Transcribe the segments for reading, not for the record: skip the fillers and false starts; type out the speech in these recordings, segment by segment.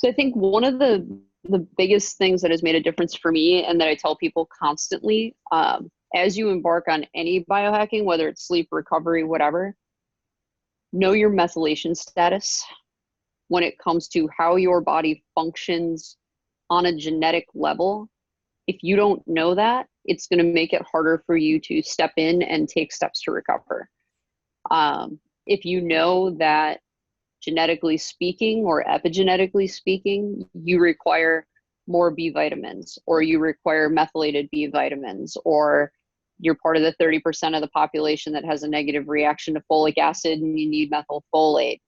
So I think one of the biggest things that has made a difference for me, and that I tell people constantly, as you embark on any biohacking, whether it's sleep, recovery, whatever, know your methylation status when it comes to how your body functions on a genetic level. If you don't know that, it's going to make it harder for you to step in and take steps to recover. If you know that genetically speaking or epigenetically speaking, you require more B vitamins, or you require methylated B vitamins, or you're part of the 30% of the population that has a negative reaction to folic acid and you need methylfolate.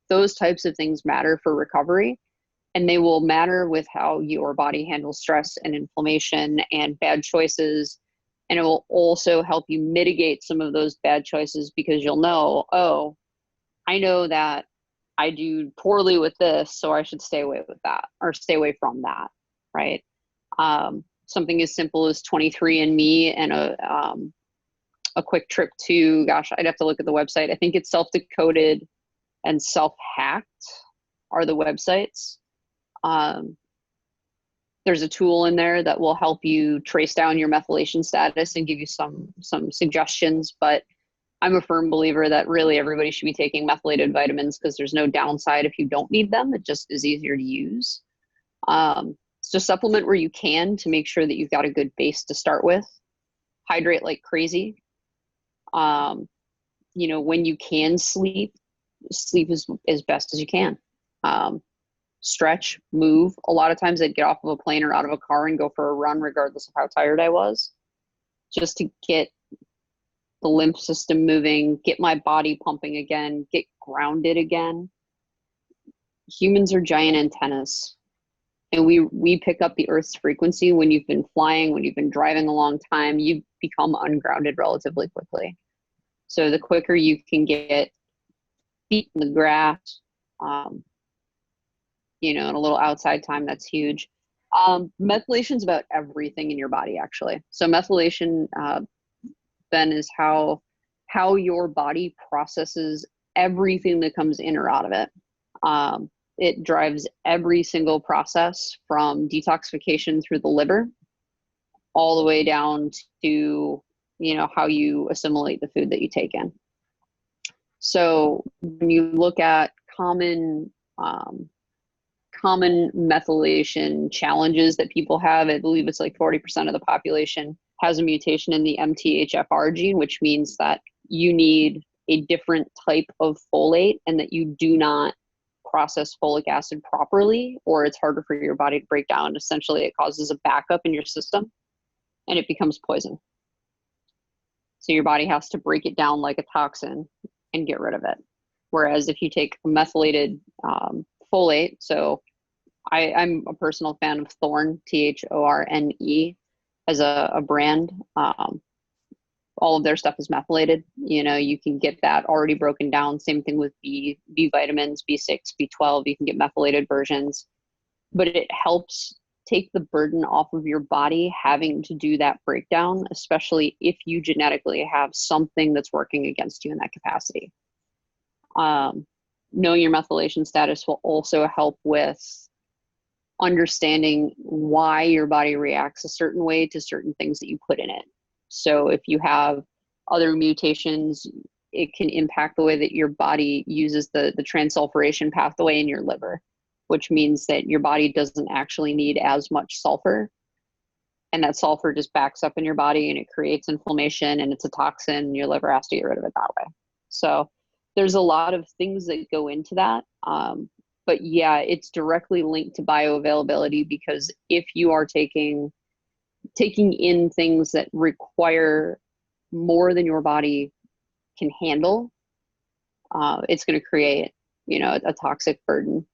Those types of things matter for recovery, and they will matter with how your body handles stress and inflammation and bad choices. And it will also help you mitigate some of those bad choices, because you'll know, oh, I know that I do poorly with this, so I should stay away with that, or stay away from that, right? Something as simple as 23andMe and a quick trip to, gosh, I'd have to look at the website. I think it's Self-Decoded and Self-Hacked are the websites. There's a tool in there that will help you trace down your methylation status and give you some suggestions, but I'm a firm believer that really everybody should be taking methylated vitamins, because there's no downside if you don't need them. It just is easier to use. So supplement where you can to make sure that you've got a good base to start with. Hydrate like crazy. When you can sleep as best as you can. Stretch, move. A lot of times I'd get off of a plane or out of a car and go for a run regardless of how tired I was, just to get the lymph system moving, get my body pumping again, get grounded again. Humans are giant antennas, and we pick up the Earth's frequency. When you've been flying, when you've been driving a long time, you become ungrounded relatively quickly. So the quicker you can get feet in the grass, and a little outside time, that's huge. Methylation is about everything in your body, actually. So methylation, then, is how your body processes everything that comes in or out of it. It drives every single process from detoxification through the liver all the way down to, how you assimilate the food that you take in. So when you look at common methylation challenges that people have, I believe it's like 40% of the population has a mutation in the MTHFR gene, which means that you need a different type of folate, and that you do not process folic acid properly, or it's harder for your body to break down. Essentially, it causes a backup in your system and it becomes poison. So your body has to break it down like a toxin and get rid of it. Whereas if you take a methylated folate, so I'm a personal fan of Thorne, THORNE, as a brand. All of their stuff is methylated. You can get that already broken down. Same thing with B vitamins, B6, B12. You can get methylated versions, but it helps take the burden off of your body having to do that breakdown, especially if you genetically have something that's working against you in that capacity. Knowing your methylation status will also help with understanding why your body reacts a certain way to certain things that you put in it. So if you have other mutations, it can impact the way that your body uses the transsulfuration pathway in your liver, which means that your body doesn't actually need as much sulfur. And that sulfur just backs up in your body and it creates inflammation, and it's a toxin, and your liver has to get rid of it that way. So there's a lot of things that go into that. But yeah, it's directly linked to bioavailability, because if you are taking in things that require more than your body can handle, it's going to create, a toxic burden